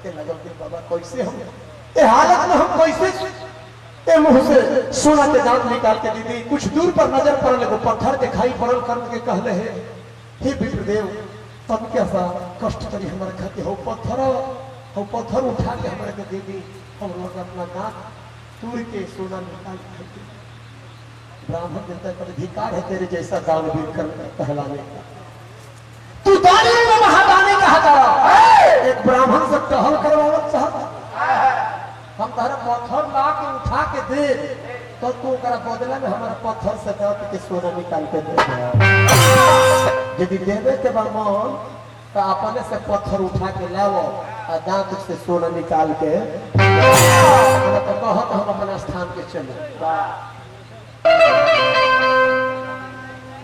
के लगल कि बाबा कैसे हम ए हालत में हम कैसे ए मुंह से सोना के दांत निकाल के दीदी। कुछ दूर पर नजर पड़ल एगो पत्थर दिखाई पड़ल कर के कहले है हे विप्रदेव तब कैसा कष्ट करी हमारे खाते हो पत्थर उठा के हमारे के दीदी। हम लोग अपना दांत तोड़ के सोना निकाल के ब्राह्मण देवता का अधिकार है तेरे जैसा दानवीर कर कहलाने का। तू दानी में महादानी कहा था। एक ब्राह्मण से टहल करवाना चाहता हम तारा पत्थर ला के उठा के दे तो तू ओकरा बदला में हमारा पत्थर से दांत के सोना निकाल के दे। यदि देवे के मन तो अपने से पत्थर उठा के लाओ और दांत से सोना निकाल के तो कहत हम अपना स्थान के चले।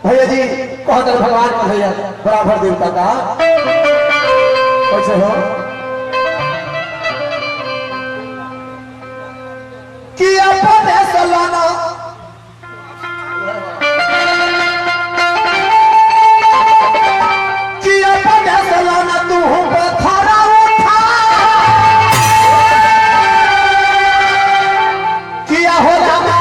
भैया जी कहते भगवान का भैया बराबर देवता का कैसे हो कि अपने सलाना कि अपने सलाना तू पत्थरा उठा किया हो रामा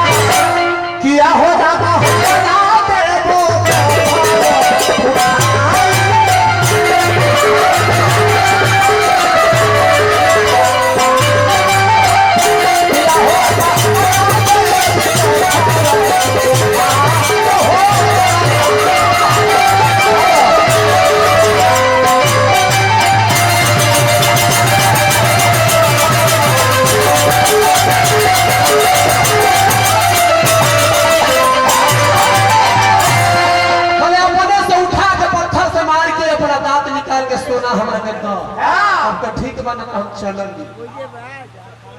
तो ठीक बना हम चलेंगे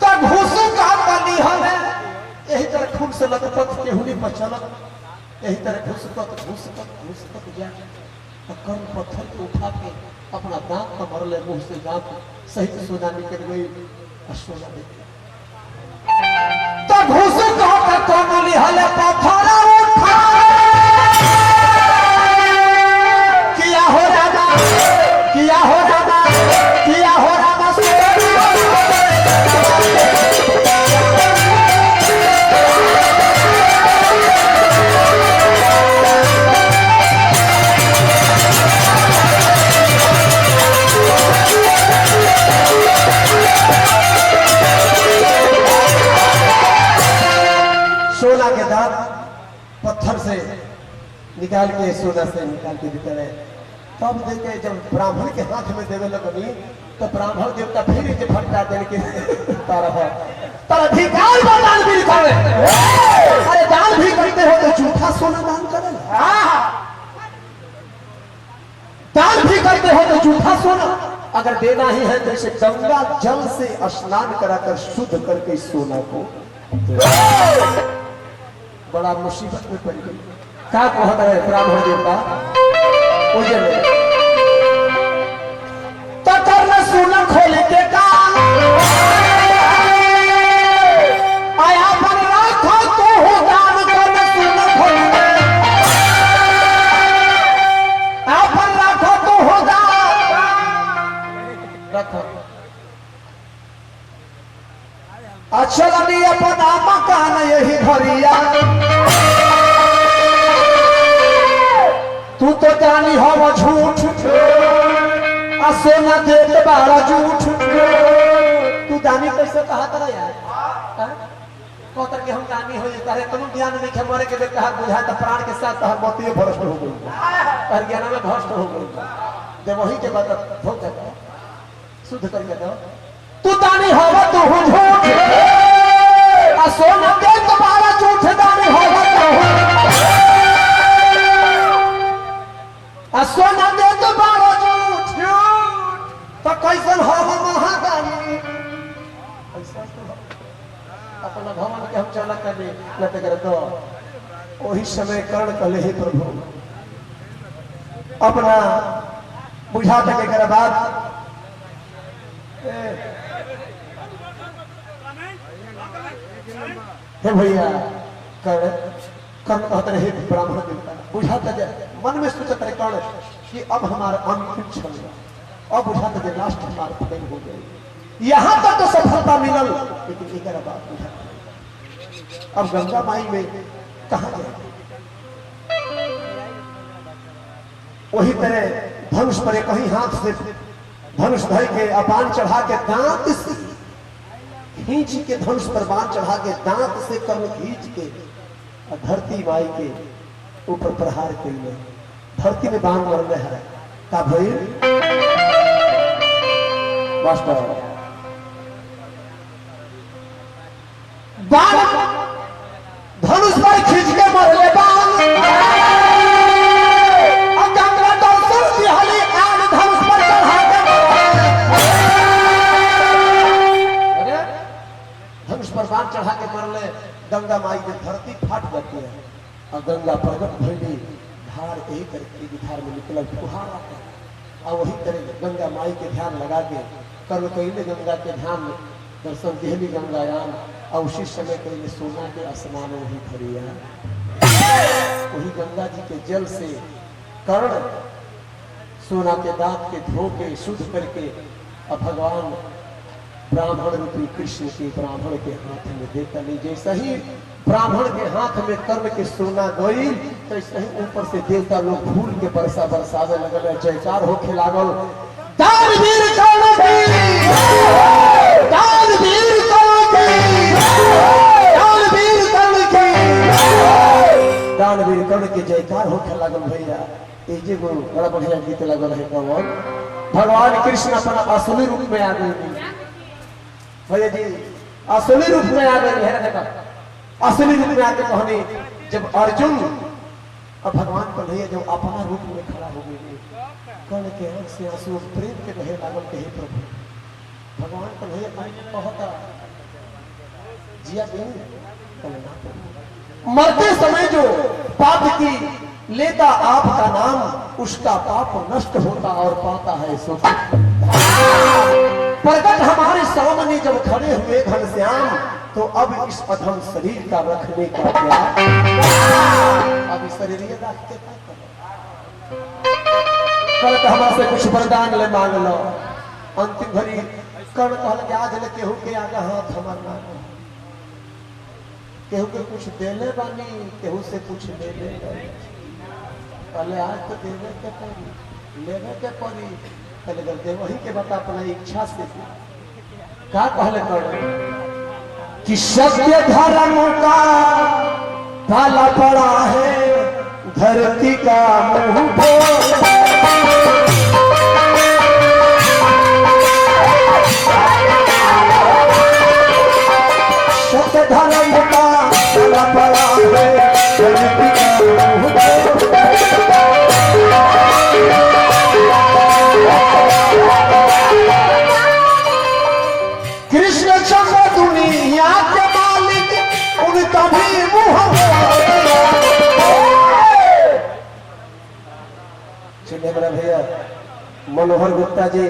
तब घूसू का बनी हम यही तरह खून से लतपथ के हुनी पर चलत यही तरह घुसपत जा कर्ण पत्थर को उठा के अपना दांत का मरले मुंह से दांत सहित सोना निकल गई और सोना निकल तो घूसू का कौन लिहले पत्थर उठा किया हो रामा किया हो रामा किया हो रामा सोना के दांत पत्थर से निकाल के सोना से निकाल के देते रहे। तब देखे जब ब्राह्मण के हाथ में देवे लगनी तो ब्राह्मण देवता फिर के फटका देने के तारा अधिकार दान भी करे। अरे दान भी करते हो तो झूठा सोना दान करे। दान भी करते हो तो झूठा सोना अगर देना ही है जैसे गंगा जल से स्नान कराकर शुद्ध करके सोना को बड़ा मुसीबत में पड़ गई। क्या कहता है ब्राह्मण देवता सोना खोल के कान आया पर राखो तो हो दान कर सोना खोल के आप राखो तो हो दान रखो। अच्छा लगी अपना मकान यही भरिया तू तो जानी हो झूठ सोना देत बारा झूठ तू दानी कैसे कहा था यार कहतर के हम दानी हो करे तुम ज्ञान नहीं है मरे के देख कहा बुझा तो प्राण के साथ हर मोती भ्रष्ट हो गई हर ज्ञान में भ्रष्ट हो गई जब वही के बाद हो जाता शुद्ध करके दो तू दानी होगा तू हो झूठ सोना देत बारा झूठ दानी होगा तो सोना देत बारा तो कैसन हो महादानी अपना भवन के हम चला करने लत कर दो वही समय कर्ण कहले हे प्रभु अपना बुझा तक के बाद हे भैया कर्ण कहते रहे ब्राह्मण देवता बुझा तक मन में सोचते रहे कर्ण कि अब हमारा अंतिम क्षण अब बुझाते थे लास्ट मार फेल हो गई। यहाँ तक तो सफलता मिलल, लेकिन एक बात बुझा अब गंगा माई में कहा जाए। वही तरह धनुष पर कहीं हाथ से धनुष धर के अपान चढ़ा के दांत से खींच के धनुष पर बाण चढ़ा के दांत से कर्ण खींच के धरती माई के ऊपर प्रहार के लिए धरती में बाण मरने है का भाई मास्टर बाण धनुष पर खींच के मरले बाण बाण चढ़ा के मरले। गंगा माई की धरती फाट जाती है और गंगा प्रगट भइली धार यही करके धार में निकल फुहार आता है। और वही तरह गंगा माई के ध्यान लगा के कर्ण कईले गंगा के ध्यान दर्शन दिहली गंगायाम और उसी समय कईले सोना के स्नान वही खड़िया वही गंगा जी के जल से कर्ण सोना के दांत के धो के शुद्ध करके और भगवान ब्राह्मण रूपी कृष्ण के ब्राह्मण के हाथ में देता नहीं। जैसा ही ब्राह्मण के हाथ में कर्ण के सोना गई तो ऐसे ही ऊपर से देवता लोग फूल के बरसा बरसावे लगल, जयकार होके लागल। दानवीर कर्ण की, दानवीर कर्ण की, दानवीर कर्ण की, दानवीर कर्ण के जयकार होके लागल। भैया ये जे बड़ा बढ़िया गीत लगल है कौन भगवान कृष्ण अपना असली रूप में आ गए भैया जी, असली रूप में आ गई है। देखा असली रूप में आके कहनी जब अर्जुन और भगवान कन्हैया जब अपना रूप में खड़ा हो गए कर्ण के आंख से आंसू प्रेम के बहे लागल के प्रभु भगवान कन्हैया कहता जिया मरते समय जो पाप की लेता आपका नाम उसका पाप नष्ट होता और पाता है सुख। प्रकट हमारे सामने जब खड़े हुए घनश्याम तो अब इस अधम शरीर का रखने का क्या अब इस शरीर कल हमारे कुछ वरदान ले मांग लो। अंतिम घड़ी कर्ण कहल के आज ले केहू के आगे हाथ हमार ना केहू के कुछ देले बानी केहू से कुछ ले ले पहले आज तो देवे के पड़ी लेवे के पड़ी पहले जब दे वही के बता अपना इच्छा से क्या कहले कर कि सत्य धर्म का काला पड़ा है धरती का मुंह सत्य धर्म का काला पड़ा है धरती का मुंह कृष्ण चंद्र दुनिया के मालिक उनका भी मुंह चलिए मेरा भैया मनोहर गुप्ता जी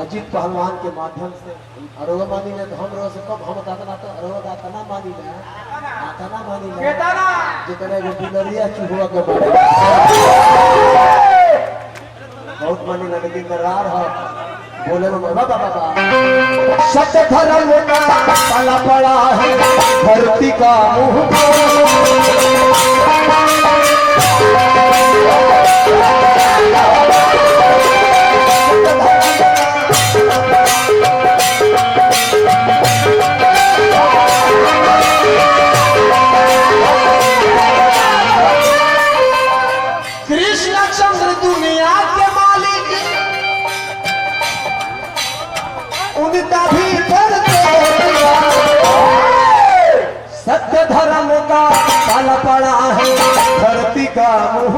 अजीत पहलवान के माध्यम से अरोगा मानी ने तो हम रोज से कब हम दातना तो अरोगा दातना मानी ने दातना मानी ने जितने भी बिलरिया चुहुआ के बहुत मानी ने लेकिन करार है बोले बाबा बाबा सत्य धर्म का काला पड़ा है धरती का मुंह कृष्ण चंद्र दुनिया के मालिक उनका भी सत्य धर्म का काला पड़ा है धरती का मुंह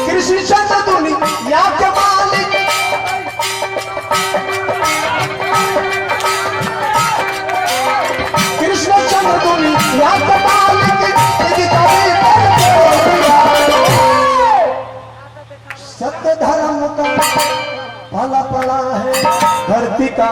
कृष्ण चंद्र दुनिया के मालिक कृष्ण चंद्र दुनिया के पाला पड़ा है धरती का।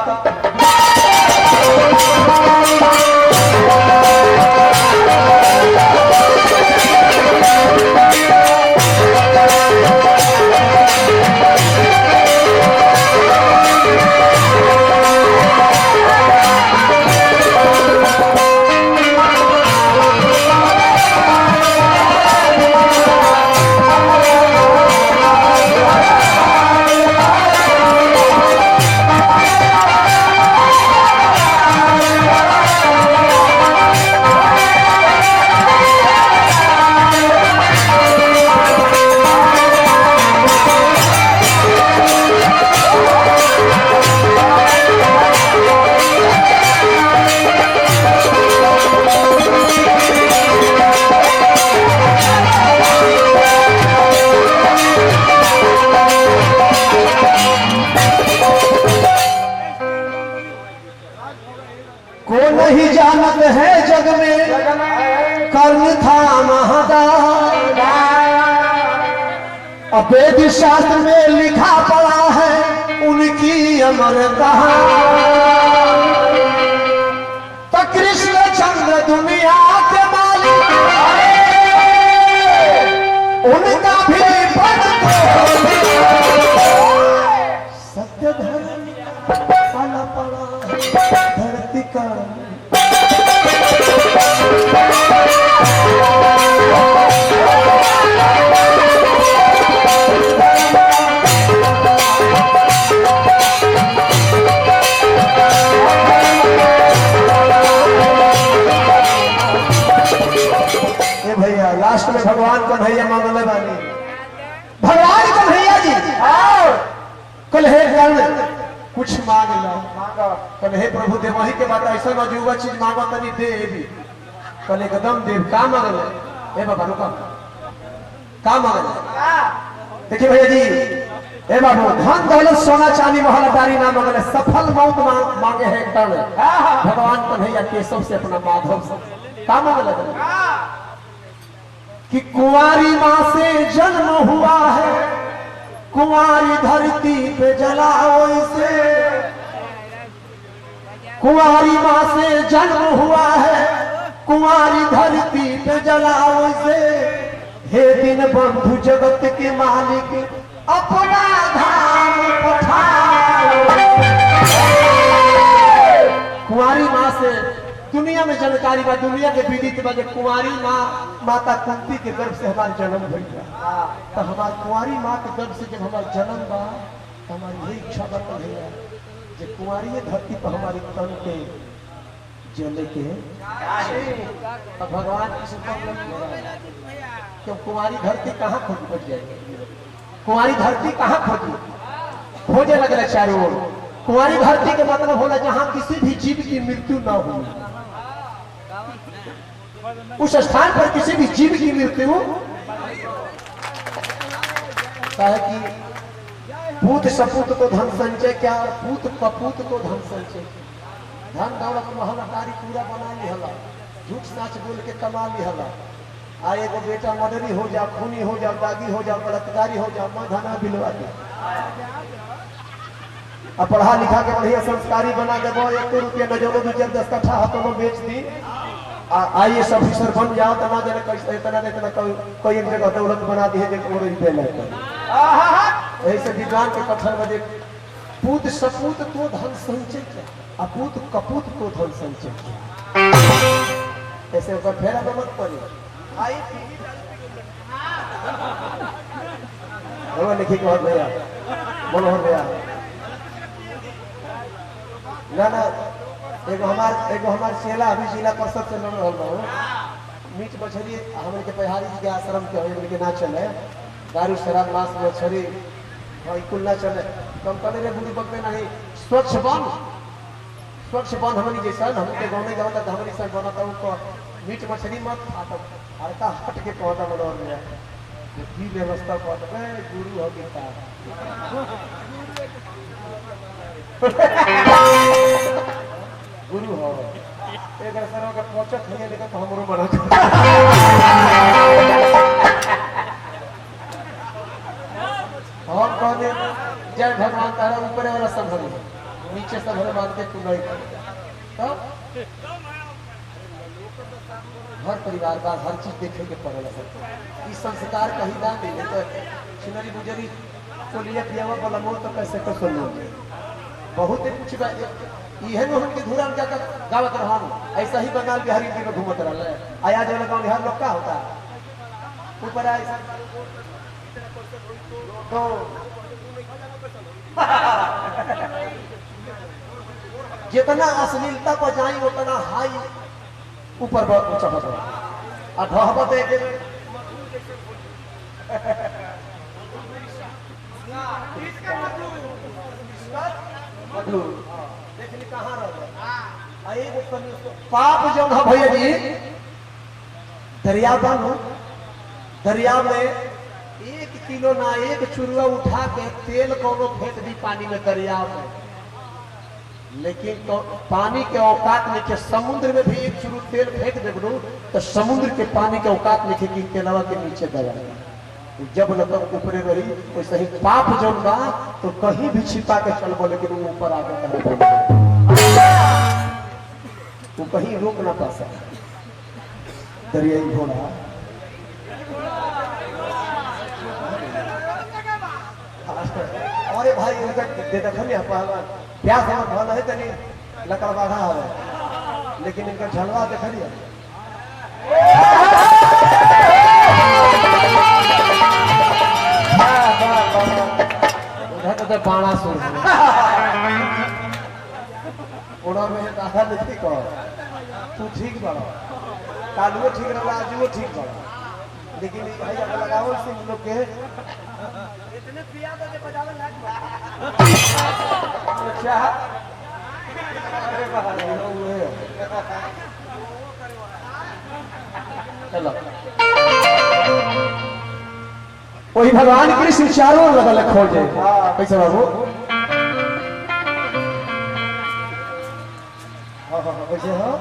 को नहीं जानत है जग में कर्ण था महादान। वेद शास्त्र में लिखा पड़ा है उनकी अमर कहानी। तो कृष्ण चंद्र दुनिया के मालिक उनका भी सत्य धर्म पाला पड़ा धरती का। भैया लास्ट में भगवान कन्हैया मांगले बानी। भगवान कन्हैया जी कल हे कर्ण कुछ मांग लो। कल हे प्रभु देव वही के बात ऐसा अजूबा चीज मांगो तनी दे भी। कल एकदम देव का मांगले हे बाबा रुका का मांगले। देखिए भैया जी हे बाबू धन दौलत सोना चांदी महल अटारी ना मांगले सफल मौत मांगे है कर्ण। भगवान कन्हैया केशव से अपना माधव से का मांगले कि कुंवारी मां से जन्म हुआ है कुंवारी धरती पे जलाओ इसे। कुंवारी मां से जन्म हुआ है कुंवारी धरती पे जलाओ इसे। हे दिन बंधु जगत के मालिक अपना धाम पठाओ। कुंवारी मां से दुनिया में जानकारी बा दुनिया के विदित बा कुंवारी माँ माता कुंती के गर्भ से हमारा जन्म भइल बा। तो हमार कुंवारी माँ के गर्भ से जब हमारा जन्म बा तो हमारी यही इच्छा बनल है कि कुंवारी धरती पर हमारी तन के जले के। तो भगवान की क्यों कुंवारी धरती कहाँ खोज बच जाएगी। कुंवारी धरती कहाँ खोजी खोजे लग रहा चारों ओर। कुंवारी धरती के मतलब होला जहाँ किसी भी जीव की मृत्यु न हो। उस स्थान पर किसी भी जीव की मृत्यु है कि पूत सपूत को धन संचय क्या पूत कपूत को धन संचय। धन दौलत महल अटारी पूरा बना लिहला झूठ साच बोल के कमा लिहला। आ एगो बेटा मर्डरी हो जाओ खूनी हो जाओ दागी हो जाओ बलात्कारी हो जाओ मां धना बिलवा दे। अब पढ़ा लिखा के बढ़िया संस्कारी बना देवो 1 रुपया न जोड़ो 2 10 कट्ठा हाथों बेच दी। आईएएस ऑफिसर बन जाओ तो ना जाने कैसे इतना इतना कोई एक जगह दौलत बना दी है ऐसे विद्वान के कथन में देख पूत सपूत को धन संचय क्या अपूत कपूत को धन संचय क्या। ऐसे ऊपर फेरा तो मत पड़े लिखी के बहुत भैया मनोहर भैया ना ना एगो हमार चेला अभी जिला परिषद से लड़ रहा हूँ। मीट मछली हमारे के पहाड़ी के आश्रम के ना चले दारू शराब मांस मछली कुल ना चले। कंपनी में बुरी बकरे नहीं स्वच्छ बन हमारी जैसा हमके गाँव में जाओ तो हमारी सर बनाता हूँ मीट मछली मत खाता हल्का हट के पौधा मनोहर में व्यवस्था गुरु हो गया गुरु हो एक सर का पहुंचत नहीं लेकर तो हमरो बना हम कहने जय भगवान तारा ऊपर वाला संभल नीचे संभल मान के तू नहीं कर घर परिवार का हर चीज देखे के पड़ेगा सब इस संस्कार कहीं ना मिले तो सुनरी गुजरी को लिए पियावा वाला मोर तो कैसे कर सुन बहुत कुछ इहे में हम के धुरा में जाकर गावत रहन ऐसा ही बंगाल बिहारी में घूमत रहले आया जो गांव बिहार लोग का होता ऊपर आए तो जितना अश्लीलता पर जाई उतना हाई ऊपर चढ़त आ ढहबत एक देखली कहां रह पाप जो है भैया जी दरिया बनो दरिया में 1 किलो ना 1 चुरुआ उठा के तेल कोनो फेंक दी पानी में दरिया में लेकिन तो पानी के औकात में के समुद्र में भी 1 चुरु तेल फेंक देबो तो समुद्र के पानी के औकात में कि तेलवा के नीचे दबा जब लगभग ऊपरे रही वैसे ही पाप जब बा तो कहीं भी छिपा के चलबो लेकिन वो ऊपर आके वो कहीं रोक ना पा सकता दरियाई घोड़ा अरे भाई उनका दे देखलिए प्यास हमर भल है तनी लकड़ बाधा है लेकिन इनका झलवा देखलिए उधर तो पाना सुन ओड़ा में आधा नहीं कह तू ठीक बड़ा कालुओ ठीक रहा आजुओ ठीक बड़ा लेकिन भाई अब लगाओ सिंह लोग के इतने पिया तो बजावे लाग अच्छा अरे बाहर हुए चलो वही भगवान कृष्ण चारों अलग अलग खोजे कैसे बाबू कैसे हो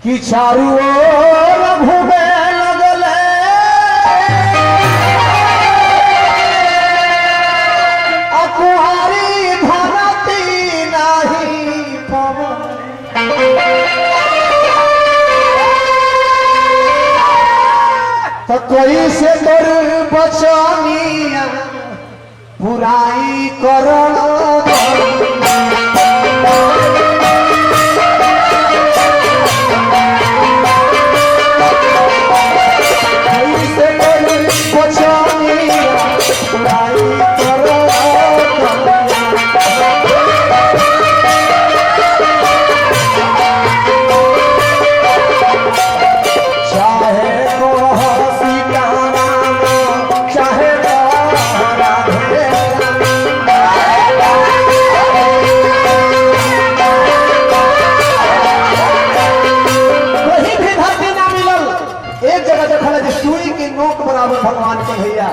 कि चारों ओर घूमे लगल अकुहारी धरती नहीं पवन तो कोई से तोर बचानिया बुराई करो कोई से तोर बचानिया बुराई करो भगवान के भैया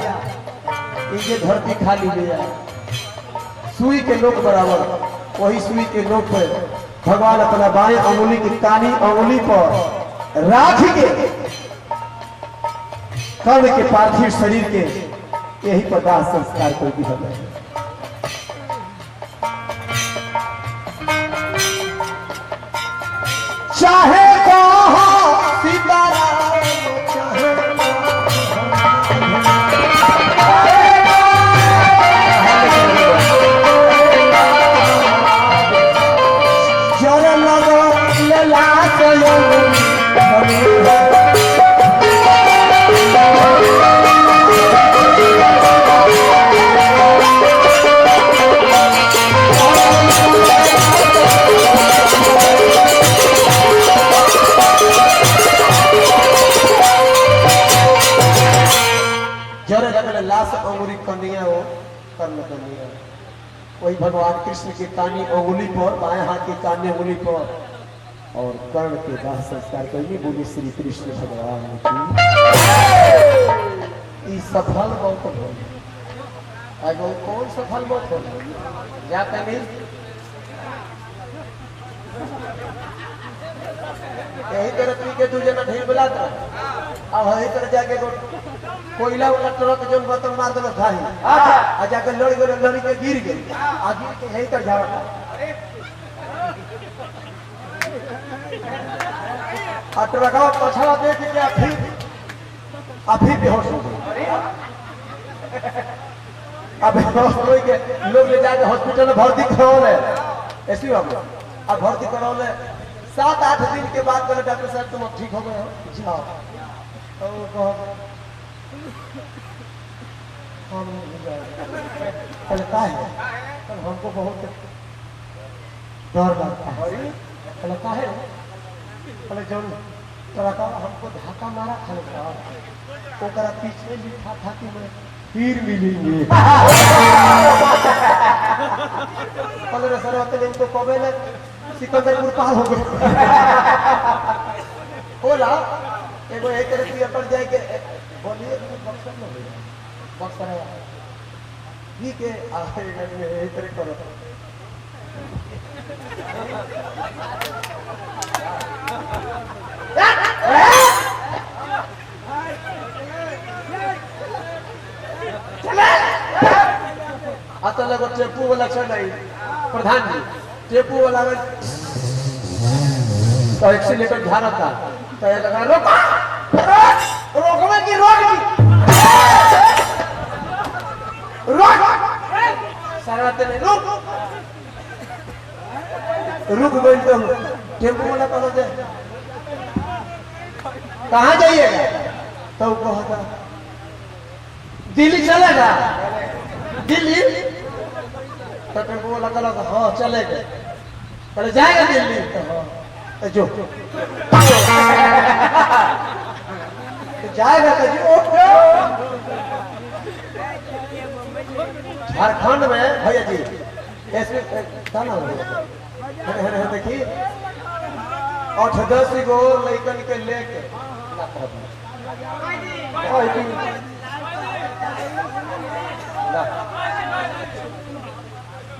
ये धरती खाली भैया सुई के नोक बराबर वही सुई के नोक पर भगवान अपना बाएं अंगुली की कानी अंगुली पर राख के कर्ण के पार्थिव शरीर के यही पर दाह संस्कार कोई भी है चाहे कहो सीताराम अंगुली कन्या हो कर्ण कन्या वही भगवान कृष्ण की कानी अंगुली पर बाएं हाथ की कानी अंगुली पर और कर्ण के दाह संस्कार करनी बोली श्री कृष्ण भगवान की सफल बहुत हो कौन सफल बहुत हो जाता नहीं यही तरह पी के दूजे में ढेर बुलाता अब यही तरह जाके कोयला वाला ट्रक जो बतन मार देलो भाई आ जाके लड़ी के गिर गई आ गिर के यही तर जावटा आ ट्रकवा पछवा देख के फिर बेहोश हो गई। अब बेहोश हो के लोग ले जाके हॉस्पिटल में भर्ती करौले ऐसी बात अब भर्ती करौले 7-8 दिन के बाद बोले डॉक्टर साहब तुम अब ठीक हो गए हो जाओ तो का है तब हमको बहुत डर लगता है का है जो ट्रका हमको धक्का मारा था पीछे लिखा था कि मैं फिर मिलेंगे सर तो कबे सिकंदरपुर पार हो गए बोला एगो एक तरह अपन जाए के बोलिए बक्सर में बक्सर है ठीक है एक तरह करो आता लगो टेम्पू वाला चल रही प्रधान जी टेम्पू वाला में तो एक्सीलेटर झाड़ा था तो ये लगा रोको रोकने की रोक सरवाते नहीं रुक गई तो टेम्पू वाला कहो दे कहाँ जाइएगा तो कहा दिल्ली चलेगा दिल्ली तो टेम्पो वाला कहला हाँ चलेगा पहले जाएगा दिल्ली तो जो जाएगा तो जो झारखंड में भैया जी देखिए 8-10 गो लड़कन के लेके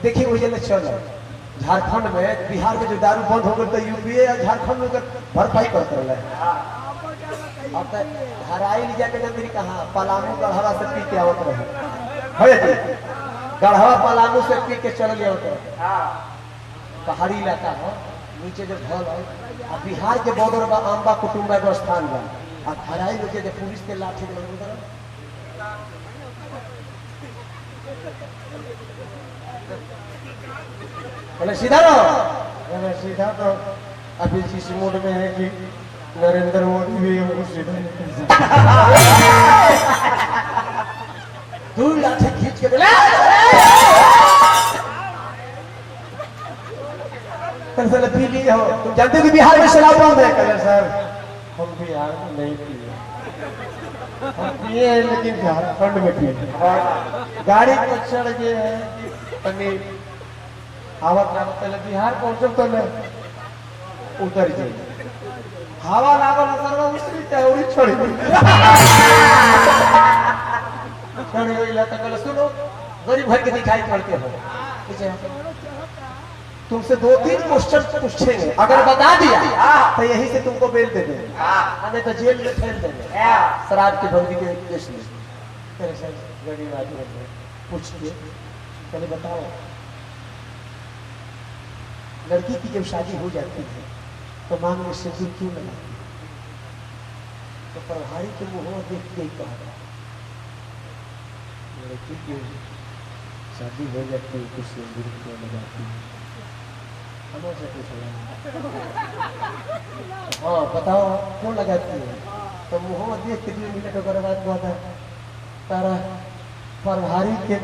देखिए वो जल्द चल झारखंड में बिहार में जो दारू बंद हो गए तो यूपी या झारखंड में भरपाई करते रहे अब तो हराई जाके नंदरी कहाँ पलामू गढ़वा से पी के आवत रहे भैया जी गढ़वा पलामू से पी के चल लिया पहाड़ी इलाका है नीचे जो घर है बिहार के बॉर्डर बा आम्बा कुटुम्बा को स्थान बा आ हराई में जो पुलिस के लाठी बोले सीधा रहो सीधा तो अभी जिस मूड में है कि नरेंद्र मोदी भी हमको सीधा दूर लाठी खींच के बोले पी लिए हो तुम जानते हो कि बिहार में शराब बंद है कहे सर हम बिहार में नहीं पिए हम पिए लेकिन झारखंड में पिए गाड़ी पर चढ़ गए हैं कि पनीर हवा पहले बिहार पहुंचो तो उतर जाए हवा लागल सरवा उतरी चाहे उड़ी छोड़ी छोड़ गई तो कल सुनो गरीब भर के दिखाई पड़ते हो तुमसे 2-3 क्वेश्चन पूछेंगे अगर बता दिया तो यही से तुमको बेल दे देंगे नहीं तो जेल में फेल देंगे शराब की बंदी के केस में तेरे से गरीब आदमी पूछ के पहले बताओ लड़की की जब शादी हो जाती है तो मांग में सिंदूर क्यों लगाती है तो प्रभारी के मुंह देख के कहा लड़की की शादी हो जाती है तो सिंदूर क्यों लगाती है हाँ बताओ क्यों लगाती है तो मुंह देख के 2 मिनट के बाद कहता तारा प्रभारी के